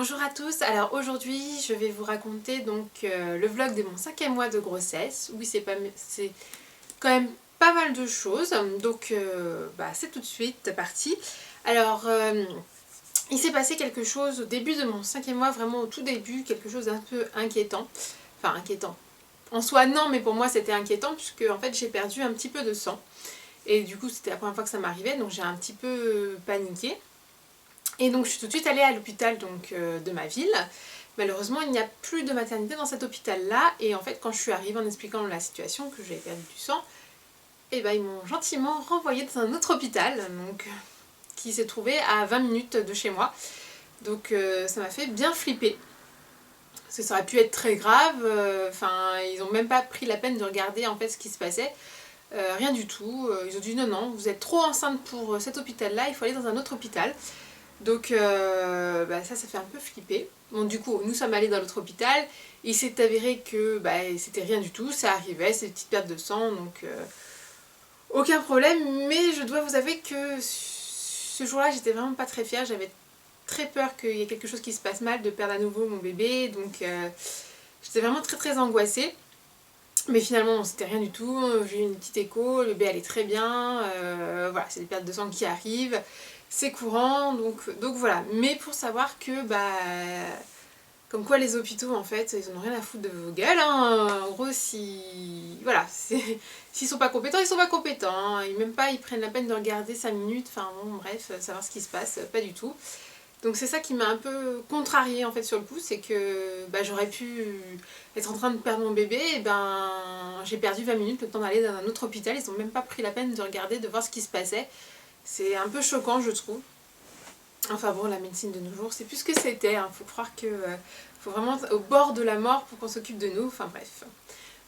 Bonjour à tous, alors aujourd'hui je vais vous raconter donc le vlog de mon 5e mois de grossesse. Oui, c'est quand même pas mal de choses, donc c'est tout de suite parti. Alors il s'est passé quelque chose au début de mon 5e mois, vraiment au tout début, quelque chose d'un peu inquiétant. Enfin inquiétant, en soi non, mais pour moi c'était inquiétant puisque en fait j'ai perdu un petit peu de sang. Et du coup c'était la première fois que ça m'arrivait, donc j'ai un petit peu paniqué. Et donc je suis tout de suite allée à l'hôpital de ma ville. Malheureusement il n'y a plus de maternité dans cet hôpital là, et en fait quand je suis arrivée en expliquant la situation, que j'avais perdu du sang, et ben ils m'ont gentiment renvoyée dans un autre hôpital, donc, qui s'est trouvé à 20 minutes de chez moi. Donc ça m'a fait bien flipper. Parce que ça aurait pu être très grave, ils n'ont même pas pris la peine de regarder en fait ce qui se passait. Rien du tout, ils ont dit non, vous êtes trop enceinte pour cet hôpital là, il faut aller dans un autre hôpital. Donc ça fait un peu flipper. Bon, du coup nous sommes allés dans l'autre hôpital, il s'est avéré que c'était rien du tout, ça arrivait, c'est une petite perte de sang, donc aucun problème. Mais je dois vous avouer que ce jour là j'étais vraiment pas très fière, j'avais très peur qu'il y ait quelque chose qui se passe mal, de perdre à nouveau mon bébé, donc j'étais vraiment très angoissée. Mais finalement c'était rien du tout, j'ai eu une petite écho, le bébé allait très bien, voilà, c'est des pertes de sang qui arrivent, c'est courant, donc voilà. Mais pour savoir que comme quoi les hôpitaux en fait ils en ont rien à foutre de vos gueules, hein. En gros voilà, s'ils sont pas compétents, ils sont pas compétents, hein. Et même pas ils prennent la peine de regarder 5 minutes, enfin bon bref, savoir ce qui se passe, pas du tout. Donc c'est ça qui m'a un peu contrariée en fait sur le coup, c'est que j'aurais pu être en train de perdre mon bébé, et j'ai perdu 20 minutes le temps d'aller dans un autre hôpital, ils n'ont même pas pris la peine de regarder, de voir ce qui se passait. C'est un peu choquant je trouve. Enfin bon, la médecine de nos jours, c'est plus ce que c'était, hein. Faut croire que faut vraiment être au bord de la mort pour qu'on s'occupe de nous, enfin bref.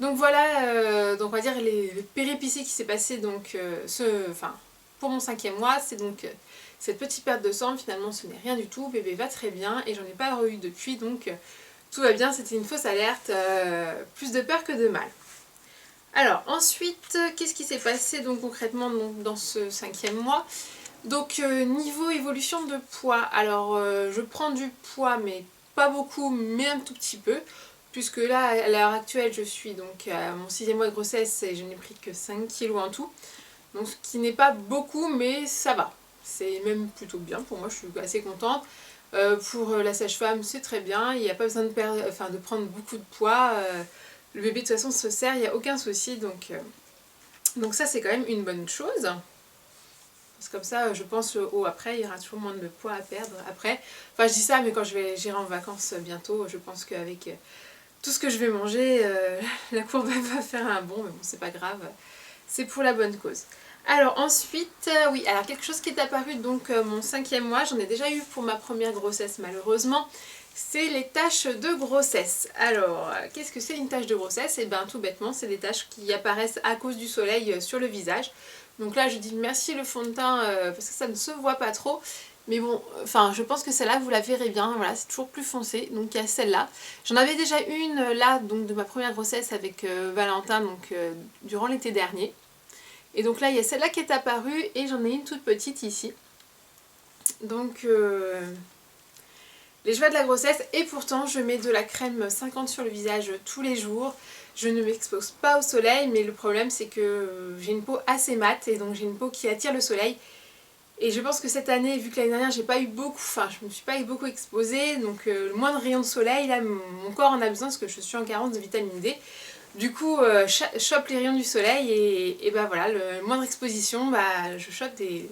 Donc voilà, donc on va dire les péripéties qui s'est passé donc pour mon 5e mois, c'est donc cette petite perte de sang. Finalement ce n'est rien du tout, bébé va très bien et j'en ai pas eu depuis, donc tout va bien, c'était une fausse alerte, plus de peur que de mal. Alors ensuite, qu'est-ce qui s'est passé donc concrètement dans ce 5e mois? Donc niveau évolution de poids, alors je prends du poids mais pas beaucoup, mais un tout petit peu, puisque là à l'heure actuelle je suis donc à mon 6e mois de grossesse et je n'ai pris que 5 kilos en tout, donc ce qui n'est pas beaucoup mais ça va, c'est même plutôt bien pour moi, je suis assez contente. Pour la sage-femme c'est très bien, il n'y a pas besoin de prendre beaucoup de poids, le bébé de toute façon se sert, il n'y a aucun souci, donc ça c'est quand même une bonne chose. Comme ça, je pense après, il y aura toujours moins de poids à perdre après. Enfin, je dis ça, mais quand j'irai en vacances bientôt, je pense qu'avec tout ce que je vais manger, la courbe va faire un bond, mais bon, c'est pas grave, c'est pour la bonne cause. Alors ensuite, oui, alors quelque chose qui est apparu donc mon 5e mois, j'en ai déjà eu pour ma première grossesse malheureusement, c'est les taches de grossesse. Alors, qu'est-ce que c'est une tache de grossesse? Et bien tout bêtement, c'est des taches qui apparaissent à cause du soleil sur le visage. Donc là je dis merci le fond de teint parce que ça ne se voit pas trop. Mais bon, je pense que celle-là vous la verrez bien, voilà, c'est toujours plus foncé. Donc il y a celle-là. J'en avais déjà une là, donc de ma première grossesse avec Valentin, donc durant l'été dernier. Et donc là il y a celle-là qui est apparue et j'en ai une toute petite ici. Donc les joies de la grossesse, et pourtant je mets de la crème 50 sur le visage tous les jours. Je ne m'expose pas au soleil, mais le problème c'est que j'ai une peau assez mate et donc j'ai une peau qui attire le soleil. Et je pense que cette année, vu que l'année dernière j'ai pas eu beaucoup, je me suis pas beaucoup exposée, donc le moindre rayon de soleil, là mon corps en a besoin parce que je suis en carence de vitamine D. Du coup, chope les rayons du soleil et voilà, le moindre exposition, je chope des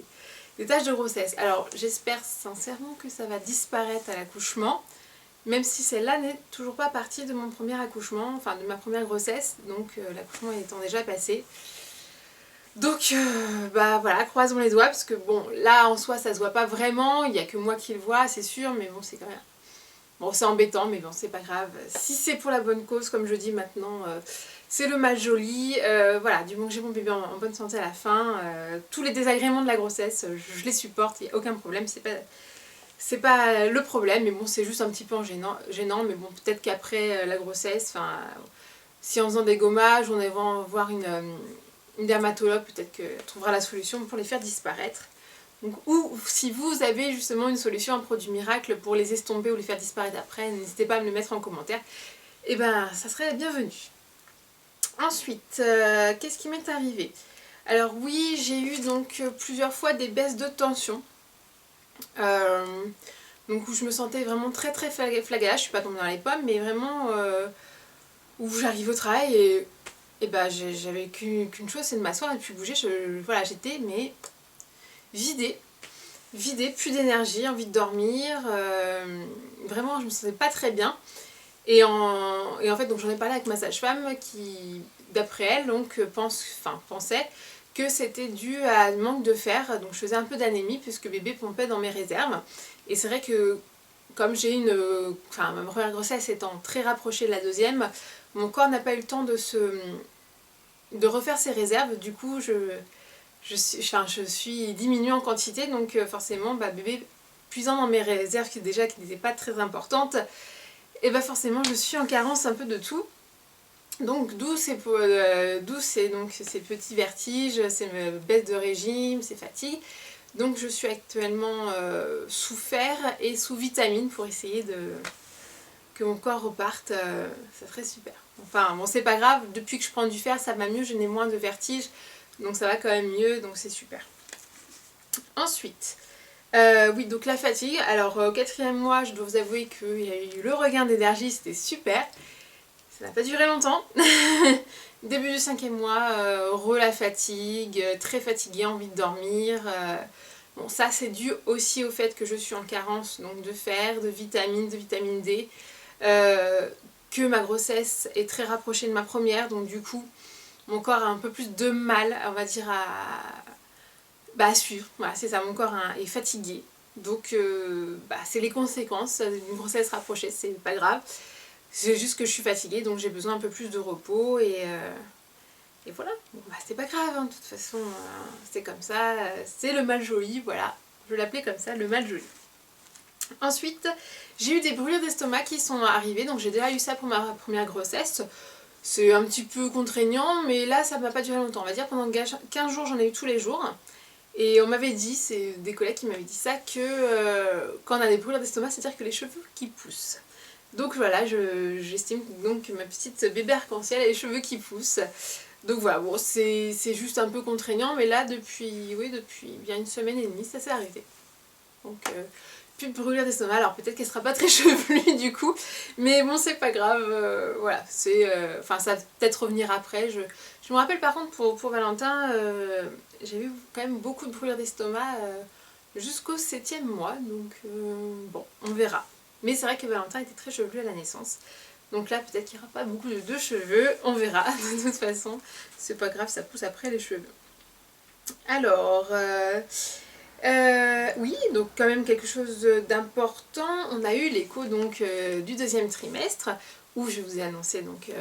taches de grossesse. Alors j'espère sincèrement que ça va disparaître à l'accouchement. Même si celle-là n'est toujours pas partie de mon premier accouchement, enfin de ma première grossesse, donc l'accouchement étant déjà passé. Donc voilà, croisons les doigts, parce que bon, là en soi ça se voit pas vraiment, il n'y a que moi qui le vois, c'est sûr, mais bon c'est quand même... Bon c'est embêtant, mais bon c'est pas grave. Si c'est pour la bonne cause, comme je dis maintenant, c'est le mal joli. Voilà, du moment que j'ai mon bébé en bonne santé à la fin, tous les désagréments de la grossesse, je les supporte, il n'y a aucun problème, c'est pas le problème, mais bon c'est juste un petit peu gênant, mais bon peut-être qu'après la grossesse, si en faisant des gommages, on va voir une dermatologue, peut-être qu'elle trouvera la solution pour les faire disparaître. Donc, ou si vous avez justement une solution, un produit miracle pour les estomper ou les faire disparaître après, n'hésitez pas à me le mettre en commentaire. Et ben ça serait bienvenu. Ensuite, qu'est-ce qui m'est arrivé? Alors oui, j'ai eu donc plusieurs fois des baisses de tension. Donc où je me sentais vraiment très flagage, je suis pas tombée dans les pommes, mais vraiment où j'arrive au travail et bah j'avais qu'une chose, c'est de m'asseoir et de plus bouger. Voilà, j'étais mais vidée, plus d'énergie, envie de dormir, vraiment je me sentais pas très bien. Et en fait, donc j'en ai parlé avec ma sage-femme qui, d'après elle, donc, pensait que c'était dû à un manque de fer. Donc je faisais un peu d'anémie puisque bébé pompait dans mes réserves. Et c'est vrai que comme j'ai une... Enfin, ma première grossesse étant très rapprochée de la deuxième, mon corps n'a pas eu le temps de refaire ses réserves. Du coup, je suis diminuée en quantité. Donc forcément, bébé puisant dans mes réserves qui n'étaient pas très importantes, et bah forcément je suis en carence un peu de tout. Donc d'où ces petits vertiges, ces baisses de régime, ces fatigues. Donc je suis actuellement sous fer et sous vitamines pour essayer que mon corps reparte, ça serait super. Enfin bon, c'est pas grave, depuis que je prends du fer ça va mieux, je n'ai moins de vertiges, donc ça va quand même mieux, donc c'est super. Ensuite, oui, donc la fatigue. Alors au 4e mois, je dois vous avouer qu'il y a eu le regain d'énergie, c'était super. Ça n'a pas duré longtemps. Début du 5e mois, la fatigue, très fatiguée, envie de dormir. Bon, ça c'est dû aussi au fait que je suis en carence donc de fer, de vitamine D. Que ma grossesse est très rapprochée de ma première, donc du coup, mon corps a un peu plus de mal, on va dire, à suivre. Voilà, c'est ça, mon corps est fatigué. Donc c'est les conséquences d'une grossesse rapprochée, c'est pas grave. C'est juste que je suis fatiguée, donc j'ai besoin un peu plus de repos et voilà. Bon, c'est pas grave, hein, de toute façon, c'est comme ça, c'est le mal joli, voilà. Je l'appelais comme ça, le mal joli. Ensuite, j'ai eu des brûlures d'estomac qui sont arrivées, donc j'ai déjà eu ça pour ma première grossesse. C'est un petit peu contraignant, mais là ça m'a pas duré longtemps. On va dire pendant 15 jours, j'en ai eu tous les jours. Et on m'avait dit, c'est des collègues qui m'avaient dit ça, que quand on a des brûlures d'estomac, c'est-à-dire que les cheveux qui poussent. Donc voilà, j'estime donc que ma petite bébé arc-en-ciel a les cheveux qui poussent. Donc voilà, bon, c'est juste un peu contraignant, mais là, depuis bien une semaine et demie, ça s'est arrêté. Donc, plus de brûlure d'estomac. Alors peut-être qu'elle sera pas très chevelue du coup, mais bon, c'est pas grave. Voilà, ça va peut-être revenir après. Je me rappelle par contre pour Valentin, j'ai eu quand même beaucoup de brûlure d'estomac jusqu'au 7e mois, donc bon, on verra. Mais c'est vrai que Valentin était très chevelu à la naissance. Donc là, peut-être qu'il n'y aura pas beaucoup de cheveux, on verra. De toute façon, c'est pas grave, ça pousse après les cheveux. Alors, oui, donc quand même quelque chose d'important. On a eu l'écho donc du 2e trimestre, où je vous ai annoncé donc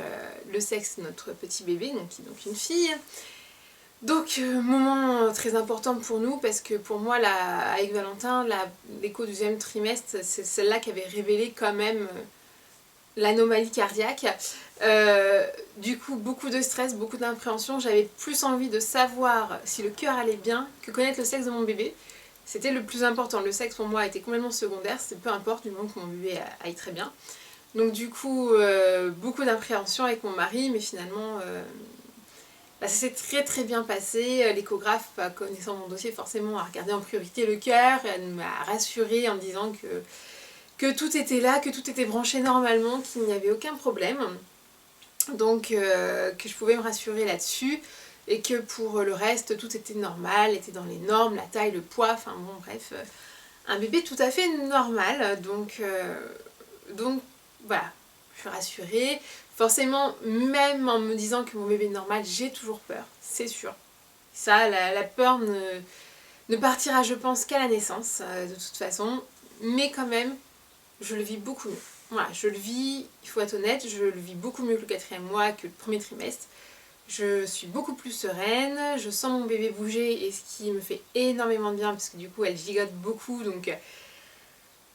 le sexe de notre petit bébé, donc qui est donc une fille. Donc moment très important pour nous parce que pour moi avec Valentin, l'écho du 2e trimestre, c'est celle-là qui avait révélé quand même l'anomalie cardiaque. Du coup beaucoup de stress, beaucoup d'impréhension, j'avais plus envie de savoir si le cœur allait bien que connaître le sexe de mon bébé. C'était le plus important, le sexe pour moi était complètement secondaire, c'est peu importe du moment que mon bébé aille très bien. Donc du coup beaucoup d'impréhension avec mon mari, mais finalement ça s'est très bien passé. L'échographe, connaissant mon dossier, forcément a regardé en priorité le cœur. Elle m'a rassurée en me disant que tout était là, que tout était branché normalement, qu'il n'y avait aucun problème. Donc que je pouvais me rassurer là-dessus. Et que pour le reste, tout était normal, était dans les normes, la taille, le poids, enfin bon bref. Un bébé tout à fait normal. Donc voilà, je suis rassurée. Forcément, même en me disant que mon bébé est normal, j'ai toujours peur, c'est sûr. Ça, la peur ne partira, je pense, qu'à la naissance, de toute façon. Mais quand même, je le vis beaucoup mieux. Voilà, je le vis, il faut être honnête, je le vis beaucoup mieux que le 4e mois, que le 1er trimestre. Je suis beaucoup plus sereine, je sens mon bébé bouger, et ce qui me fait énormément de bien, parce que du coup, elle gigote beaucoup, donc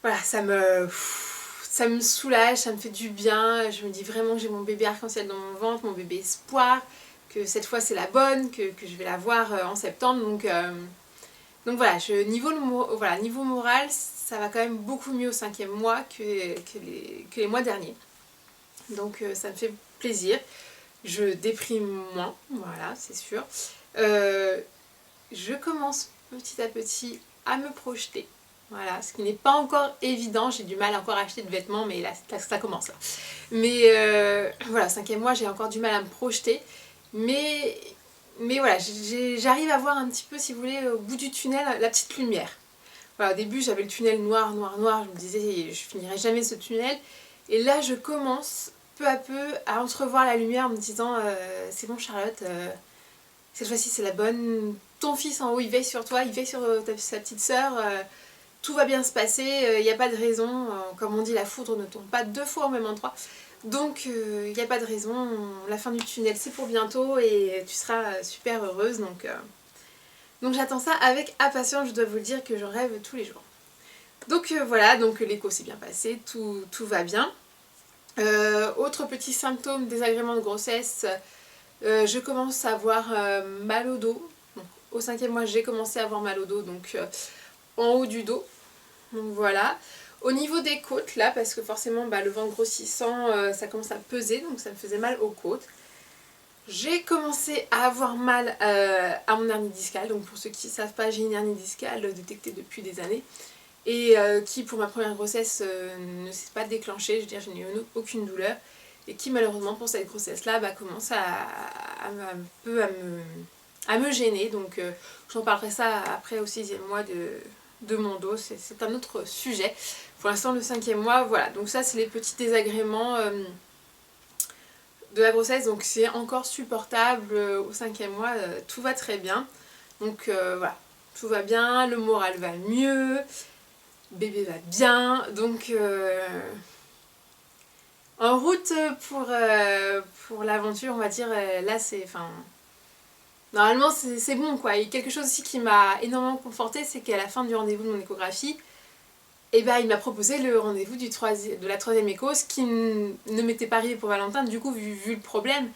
voilà, ça me soulage, ça me fait du bien. Je me dis vraiment que j'ai mon bébé arc-en-ciel dans mon ventre, mon bébé espoir, que cette fois c'est la bonne, que je vais la voir en septembre. Donc Donc voilà, niveau moral, ça va quand même beaucoup mieux au 5e mois que les mois derniers. Donc ça me fait plaisir. Je déprime moins, voilà, c'est sûr. Je commence petit à petit à me projeter. Voilà, ce qui n'est pas encore évident, j'ai du mal encore à acheter de vêtements, mais là ça commence là. Mais voilà, 5e mois, j'ai encore du mal à me projeter. Mais voilà, j'arrive à voir un petit peu, si vous voulez, au bout du tunnel, la petite lumière. Voilà, au début, j'avais le tunnel noir, noir, noir, je me disais, je finirai jamais ce tunnel. Et là, je commence peu à peu à entrevoir la lumière en me disant, c'est bon Charlotte, cette fois-ci c'est la bonne, ton fils en haut, il veille sur toi, il veille sur sa petite sœur, tout va bien se passer, il n'y a pas de raison, comme on dit, la foudre ne tombe pas 2 fois au même endroit. Donc il n'y a pas de raison, la fin du tunnel c'est pour bientôt et tu seras super heureuse. Donc j'attends ça avec impatience, je dois vous le dire que j'en rêve tous les jours. Donc voilà, donc l'écho s'est bien passé, tout va bien. Autre petit symptôme, désagrément de grossesse, je commence à avoir mal au dos. Donc, au 5e mois j'ai commencé à avoir mal au dos, donc en haut du dos. Donc voilà. Au niveau des côtes là, parce que forcément le ventre grossissant, ça commence à peser, donc ça me faisait mal aux côtes. J'ai commencé à avoir mal à mon hernie discale. Donc pour ceux qui ne savent pas, j'ai une hernie discale détectée depuis des années. Et qui pour ma première grossesse ne s'est pas déclenchée, je veux dire je n'ai eu aucune douleur. Et qui malheureusement pour cette grossesse là commence un peu à me gêner. Donc j'en parlerai ça après au 6e mois de mon dos, c'est un autre sujet. Pour l'instant le 5e mois, voilà. Donc ça c'est les petits désagréments de la grossesse, donc c'est encore supportable au 5e mois, tout va très bien. Donc voilà, tout va bien, le moral va mieux, bébé va bien, donc en route pour l'aventure, on va dire, là c'est, enfin, normalement c'est bon quoi. Et quelque chose aussi qui m'a énormément confortée, c'est qu'à la fin du rendez-vous de mon échographie, et ben, il m'a proposé le rendez-vous de la 3e écho, ce qui ne m'était pas arrivé pour Valentin, du coup vu le problème.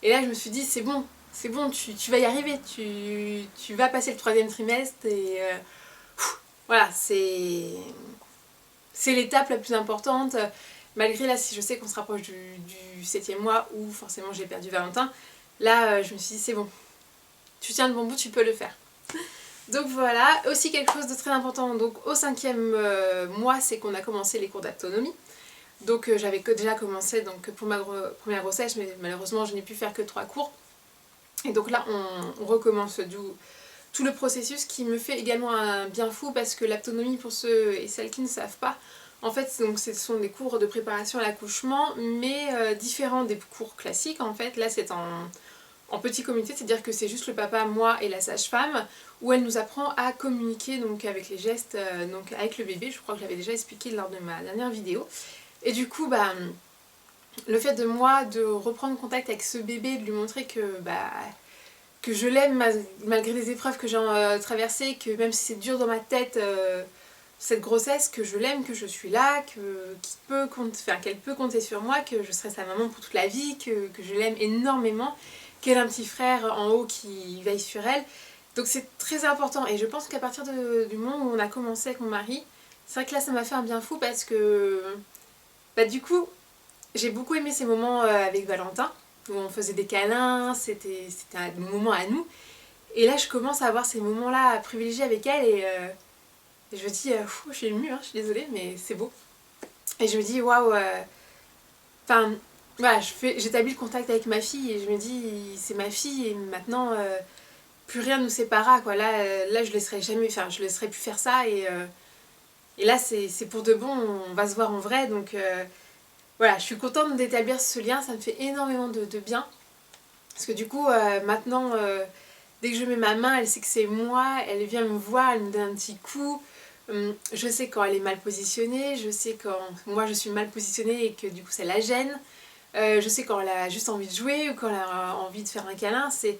Et là je me suis dit c'est bon, tu vas y arriver, tu vas passer le 3e trimestre et voilà, c'est l'étape la plus importante. Malgré là, si je sais qu'on se rapproche du 7e mois où forcément j'ai perdu Valentin, là je me suis dit c'est bon, tu tiens le bon bout, tu peux le faire. Donc voilà, aussi quelque chose de très important, donc au 5e mois, c'est qu'on a commencé les cours d'autonomie. Donc j'avais déjà commencé donc, pour ma première grossesse, mais malheureusement je n'ai pu faire que 3 cours. Et donc là on recommence tout le processus qui me fait également un bien fou parce que l'autonomie, pour ceux et celles qui ne savent pas, en fait donc, ce sont des cours de préparation à l'accouchement, mais différents des cours classiques en fait. Là c'est en petit comité, c'est-à-dire que c'est juste le papa, moi et la sage-femme, où elle nous apprend à communiquer donc, avec les gestes, donc avec le bébé. Je crois que je l'avais déjà expliqué lors de ma dernière vidéo. Et du coup, le fait de moi de reprendre contact avec ce bébé, de lui montrer que je l'aime malgré les épreuves que j'ai traversées, que même si c'est dur dans ma tête, cette grossesse, que je l'aime, que je suis là, qu'elle peut compter sur moi, que je serai sa maman pour toute la vie, que je l'aime énormément, qu'elle a un petit frère en haut qui veille sur elle. Donc c'est très important et je pense qu'à partir du moment où on a commencé avec mon mari, c'est vrai que là ça m'a fait un bien fou parce que du coup j'ai beaucoup aimé ces moments avec Valentin où on faisait des câlins, c'était un moment à nous. Et là je commence à avoir ces moments là à privilégier avec elle et je me dis, je suis émue, hein, je suis désolée mais c'est beau. Et je me dis waouh, enfin voilà, j'établis le contact avec ma fille et je me dis c'est ma fille et maintenant plus rien ne nous séparera quoi. Là je laisserai jamais, enfin je laisserai plus faire ça et là c'est pour de bon, on va se voir en vrai donc voilà, je suis contente d'établir ce lien, ça me fait énormément de bien parce que du coup maintenant dès que je mets ma main, elle sait que c'est moi, elle vient me voir, elle me donne un petit coup. Je sais quand elle est mal positionnée, je sais quand moi je suis mal positionnée et que du coup ça la gêne. Je sais quand elle a juste envie de jouer ou quand elle a envie de faire un câlin, c'est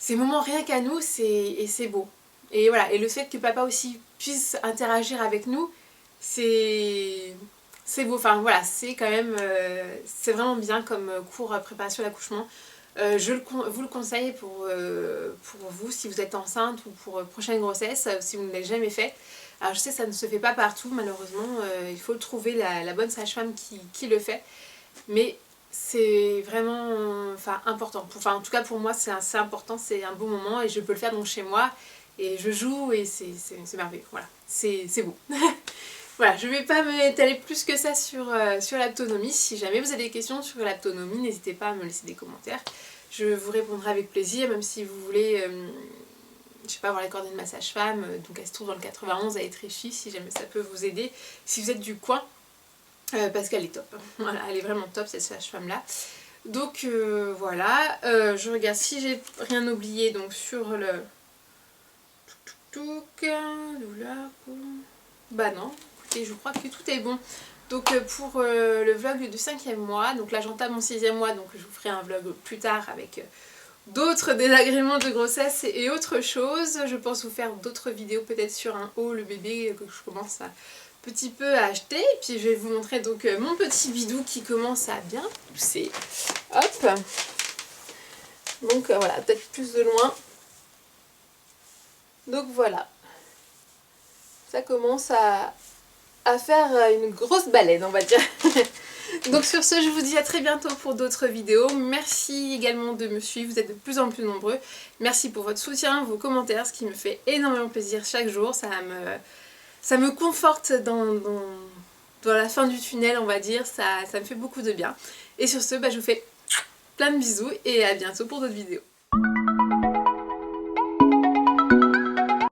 ces moments rien qu'à nous et c'est beau. Et voilà, et le fait que papa aussi puisse interagir avec nous, c'est beau. Enfin voilà, c'est quand même, c'est vraiment bien comme cours préparation à l'accouchement. vous le conseille pour vous si vous êtes enceinte ou pour prochaine grossesse, si vous ne l'avez jamais fait. Alors je sais que ça ne se fait pas partout malheureusement, il faut trouver la bonne sage-femme qui le fait. Mais c'est vraiment important. Enfin en tout cas pour moi c'est important, c'est un bon moment et je peux le faire donc chez moi. Et je joue et c'est merveilleux, voilà, c'est beau. Voilà, je ne vais pas m'étaler plus que ça sur l'autonomie. Si jamais vous avez des questions sur l'autonomie, n'hésitez pas à me laisser des commentaires. Je vous répondrai avec plaisir, même si vous voulez, je sais pas, avoir les coordonnées de ma sage-femme. Donc elle se trouve dans le 91 à Étréchy, si jamais ça peut vous aider, si vous êtes du coin, parce qu'elle est top. Voilà, elle est vraiment top cette sage-femme-là. Donc voilà, je regarde si j'ai rien oublié donc sur le... Bah non, écoutez, je crois que tout est bon. Donc pour le vlog du 5e mois, donc là j'entame mon 6e mois, donc je vous ferai un vlog plus tard avec d'autres désagréments de grossesse et autre chose. Je pense vous faire d'autres vidéos peut-être sur un haut, le bébé que je commence à petit peu à acheter. Et puis je vais vous montrer donc mon petit bidou qui commence à bien pousser. Hop. Donc voilà, peut-être plus de loin. Donc voilà, ça commence à faire une grosse baleine on va dire. Donc sur ce je vous dis à très bientôt pour d'autres vidéos. Merci également de me suivre, vous êtes de plus en plus nombreux. Merci pour votre soutien, vos commentaires, ce qui me fait énormément plaisir chaque jour. Ça me conforte dans la fin du tunnel on va dire, ça me fait beaucoup de bien. Et sur ce je vous fais plein de bisous et à bientôt pour d'autres vidéos.